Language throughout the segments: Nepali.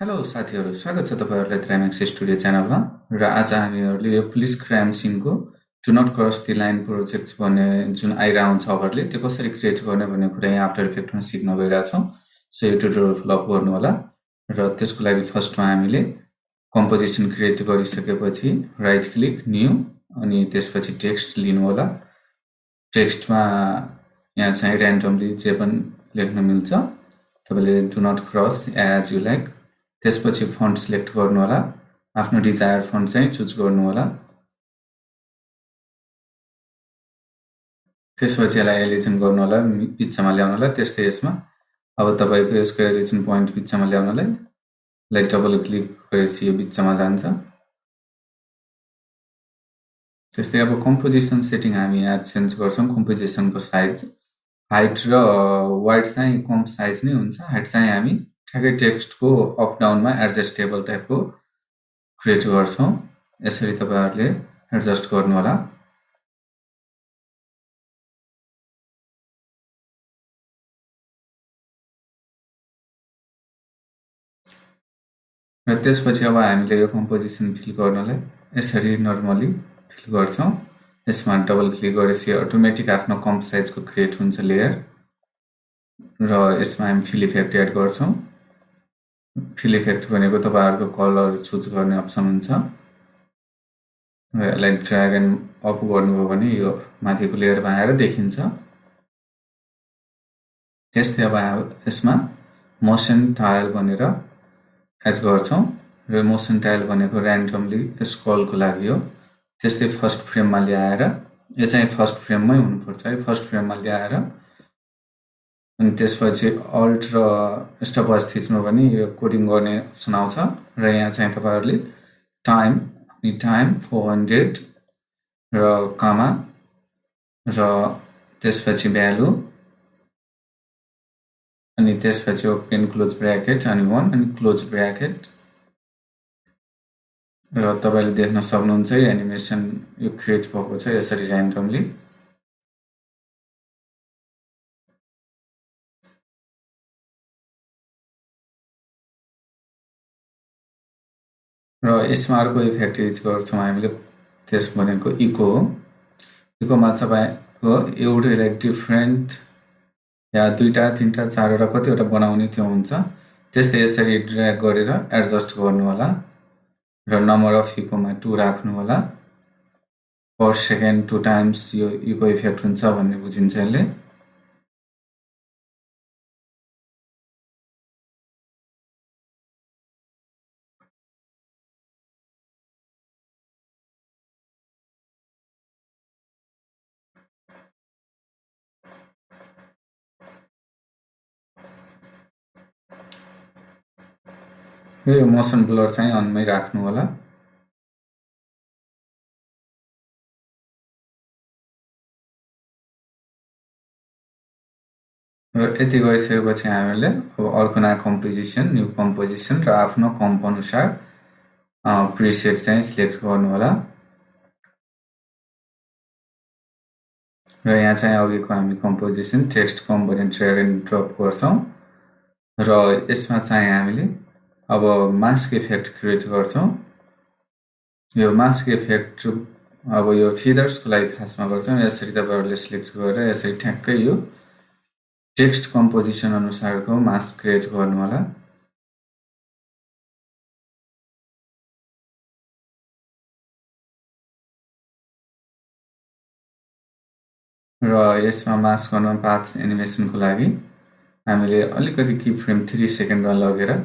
हेलो साथीहरू, स्वागत छ तपाईहरुलाई थ्राइम्याक्स स्टुडियो च्यानलमा। र आज हामीहरूले यो पुलिस क्राइम सिनको do not cross the line project भन्ने जुन आइरहन्छ अभरले त्यो कसरी क्रिएट गर्ने भन्ने कुरा यहाँ आफ्टर इफेक्टमा सिक्न गइरहेछौँ। सो यो ट्युटोरियल फलो अप गर्नु होला। र त्यसको लागि फर्स्टमा हामीले कम्पोजिसन क्रिएट गरिसकेपछि राइट क्लिक न्यू अनि त्यसपछि टेक्स्ट लिनु होला। टेक्स्टमा यहाँ चाहिँ र्यान्डमली जे पनि लेख्न मिल्छ। तपाईले do not cross as you like. त्यसपछि फन्ट सिलेक्ट गर्नु होला। आफ्नो डिजायर फन्ट चाहिँ चुज गर्नु होला। त्यसपछि यसलाई एलिजन गर्नु होला, बिचमा ल्याउनु होला। त्यस्तै यसमा अब तपाईको यसको एलिजन पोइन्ट बिचमा ल्याउनलाई डबल क्लिक गरेपछि यो बिचमा जान्छ। त्यस्तै अब कम्पोजिसन सेटिङ हामी यहाँ चेन्ज गर्छौं। कम्पोजिसनको साइज हाइट र वाइड चाहिँ कम साइज नै हुन्छ। हाइट चाहिँ हामी ठ्याक्कै टेक्स्टको अप डाउनमा एडजस्टेबल टाइपको क्रिएट गर्छौं। यसरी तपाईहरुले एडजस्ट गर्नु होला। र त्यसपछि अब हामीले यो कम्पोजिसन फिल गर्नलाई यसरी नर्मली फिल गर्छौं। यसमा डबल क्लिक गरेपछि अटोमेटिक आफ्नो कम साइजको क्रिएट हुन्छ लेयर। र यसमा हामी फिल इफेक्ट एड गर्छौं। फिल इफेक्ट भनेको तपाईहरुको कलर चुज गर्ने अप्सन हुन्छ। यसलाई ड्र्याग एन्ड अप गर्नुभयो भने यो माथिको लेयरमा आएर देखिन्छ। त्यस्तै अब यसमा मोसन टाइल भनेर एड गर्छौं। र मोसन टाइल भनेको र्यान्डमली स्क्रलको लागि हो। त्यस्तै फर्स्ट फ्रेममा ल्याएर यो चाहिँ फर्स्ट फ्रेममै हुनुपर्छ है। फर्स्ट फ्रेममा ल्याएर अनि त्यसपछि अल्ट र स्टपवाच थिच्नु भने यो कोडिङ गर्ने अप्सन आउँछ। र यहाँ चाहिँ तपाईहरुले टाइम अनि टाइम 400 र कमा र त्यसपछि भ्यालु अनि त्यसपछि ओपन क्लोज ब्र्याकेट अनि 1 अनि क्लोज ब्र्याकेट। र तपाईले देख्न सक्नुहुन्छ एनिमेसन यो क्रिएट भएको छ यसरी र्यान्डमली। र यसमा अर्को इफेक्ट युज गर्छौं हामीले, त्यस भनेको इको हो। इकोमा तपाईको एउटै डिफरेन्ट या दुईटा तीनटा चारवटा कतिवटा बनाउने त्यो हुन्छ। त्यस्तै यसरी ड्र्याग गरेर एडजस्ट गर्नु होला। र नम्बर अफ इकोमा 2 राख्नु होला। पर सेकेन्ड 2 टाइम्स यो इको इफेक्ट हुन्छ भन्ने बुझिन्छ यसले। यो मोसन ब्लर चाहिँ अनमै राख्नु होला। र यति गरिसकेपछि हामीले अब अर्को नयाँ कम्पोजिसन न्यू कम्पोजिसन र आफ्नो कम्प अनुसार प्रिसेट चाहिँ सिलेक्ट गर्नु होला। र यहाँ चाहिँ अघिको हामी कम्पोजिसन टेक्स्ट कम भने ड्र्याग एन्ड ड्रप गर्छौं। र यसमा चाहिँ हामीले अब मास्क इफेक्ट क्रिएट गर्छौं। यो मास्क इफेक्ट अब यो फिदर्सको लागि खासमा गर्छौं। यसरी तपाईहरुले सिलेक्ट गरेर यसरी ठ्याक्कै यो टेक्स्ट कम्पोजिसन अनुसारको मास्क क्रिएट गर्नु होला। र यसमा मास्क गर्न पाथ एनिमेसनको लागि हामीले अलिकति की फ्रेम 3 सेकेन्डमा लगेर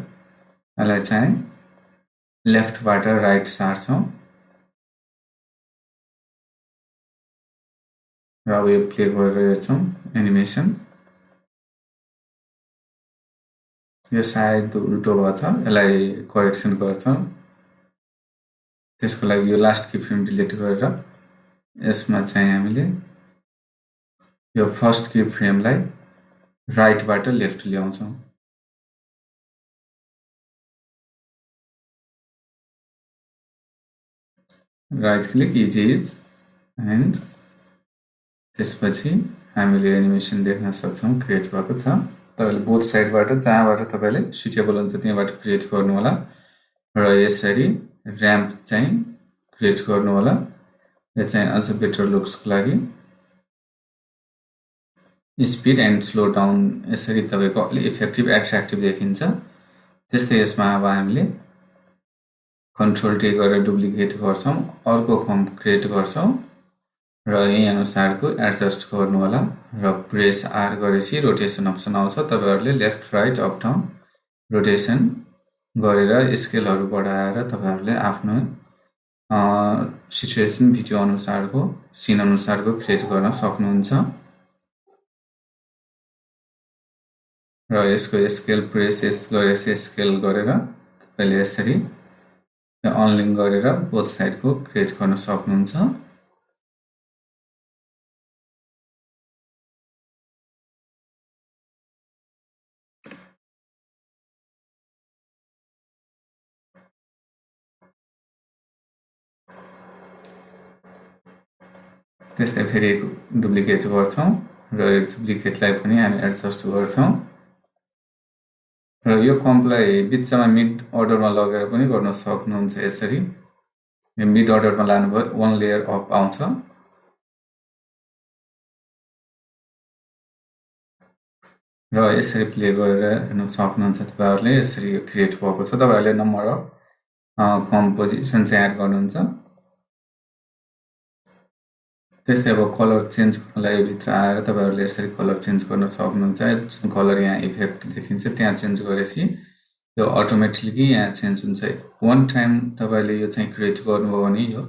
यसलाई चाहिँ लेफ्टबाट राइट सार्छौं। र अब यो प्ले गरेर हेर्छौं एनिमेसन। यो सायद उल्टो भएछ, यसलाई करेक्सन गर्छौं। त्यसको लागि यो लास्ट की फ्रेम डिलिट गरेर यसमा चाहिँ हामीले यो फर्स्ट की फ्रेमलाई राइटबाट लेफ्ट ल्याउँछौं। राइट क्लिक इज एन्ड त्यसपछि हामीले एनिमेसन देख्न सक्छौं क्रिएट भएको छ। तपाईले बोथ साइडबाट जहाँबाट तपाईले सुटेबल हुन्छ त्यहाँबाट क्रिएट गर्नु होला र यसरी र्याम्प चाहिँ क्रिएट गर्नु होला यो चाहिँ अझ बेटर लुक्सको लागि स्पिड एन्ड स्लो डाउन यसरी तपाईको अलि इफेक्टिभ एट्र्याक्टिभ देखिन्छ त्यस्तै यसमा अब हामीले कन्ट्रोल टी गरेर डुप्लिकेट गर्छौं अर्को फर्म क्रिएट गर्छौं र यही अनुसारको एडजस्ट गर्नु होला र प्रेस आर गरेपछि रोटेसन अप्सन आउँछ तपाईहरुले left right up down rotation गरेर स्केलहरु बढाएर तपाईहरुले आफ्नो सिचुएसन भिडियो अनुसारको सिन अनुसारको क्रिएट गर्न सक्नुहुन्छ र यसको स्केल प्रेस गरेपछि स्केल गरेर तपाईले यसरी अनलिंक गरेर बोथ साइडको क्रिएट गर्न सक्नुहुन्छ त्यस्तै फेरि डुप्लिकेट गर्छौं र यो डुप्लिकेटलाई पनि हामी एडजस्ट गर्छौं र यो कम्पलाई बिचमा मिड अर्डरमा लगेर पनि गर्न सक्नुहुन्छ यसरी यो मिड अर्डरमा लानुभयो वन लेयर अप आउँछ र यसरी प्ले गरेर हेर्न सक्नुहुन्छ तपाईहरुले यसरी क्रिएट भएको छ तपाईहरुले नम्बर अफ कम्पोजिसन चाहिँ एड गर्नुहुन्छ त्यस्तै अब कलर चेन्ज गर्नलाई भित्र आएर तपाईहरुले यसरी कलर चेन्ज गर्न सक्नुहुन्छ जुन कलर यहाँ इफेक्ट देखिन्छ त्यहाँ चेन्ज गरेपछि यो अटोमेटिकली यहाँ चेन्ज हुन्छ वन टाइम तपाईले यो चाहिँ क्रिएट गर्नुभयो भने यो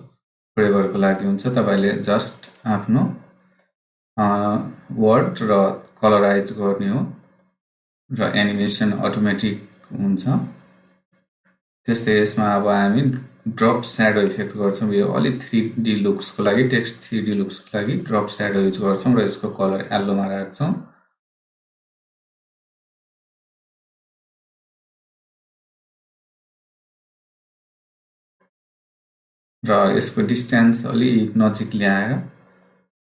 फोreverको लागि हुन्छ तपाईले जस्ट आफ्नो वर्ड र कलराइज गर्ने हो र एनिमेसन अटोमेटिक हुन्छ त्यस्तै यसमा अब हामी ड्रप स्याडो इफेक्ट गर्छौं यो अलि 3D लुक्सको लागि टेक्स्ट 3D लुक्सको लागि ड्रप स्याडो युज गर्छौं र यसको कलर येल्लोमा राख्छौं र यसको डिस्टेन्स अलि नजिक ल्याएर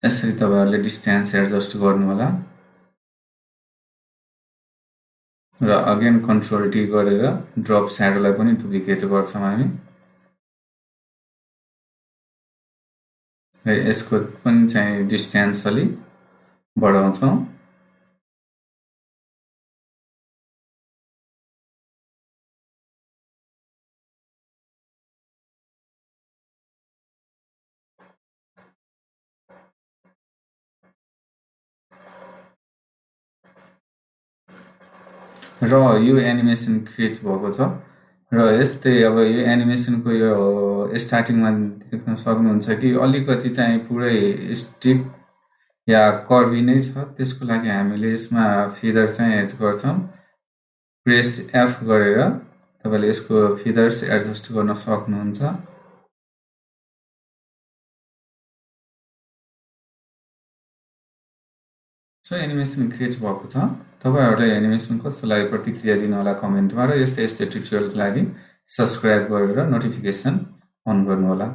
यसरी तपाईहरुले डिस्टेन्स एडजस्ट गर्नु होला र अगेन कन्ट्रोल टी गरेर ड्रप स्याडोलाई पनि डुप्लिकेट गर्छौं हामी र यसको पनि चाहिँ डिस्टेन्स अलि बढाउँछौं र यो एनिमेसन क्रिएट भएको छ र यस्तै अब यो एनिमेसनको यो स्टार्टिङमा देख्न सक्नुहुन्छ कि अलिकति चाहिँ पुरै स्टिप या कर्भी नै छ त्यसको लागि हामीले यसमा फिदर चाहिँ एड गर्छौं प्रेस एफ गरेर तपाईले यसको फिदर्स एडजस्ट गर्न सक्नुहुन्छ सो एनिमेसन क्रिएट भएको छ तपाईहरुले एनिमेसन कस्तो लाग्यो प्रतिक्रिया दिनु होला कमेन्टमा र यस्तै ट्युटोरियलको लागि सब्स्क्राइब गरेर नोटिफिकेसन अन गर्नु होला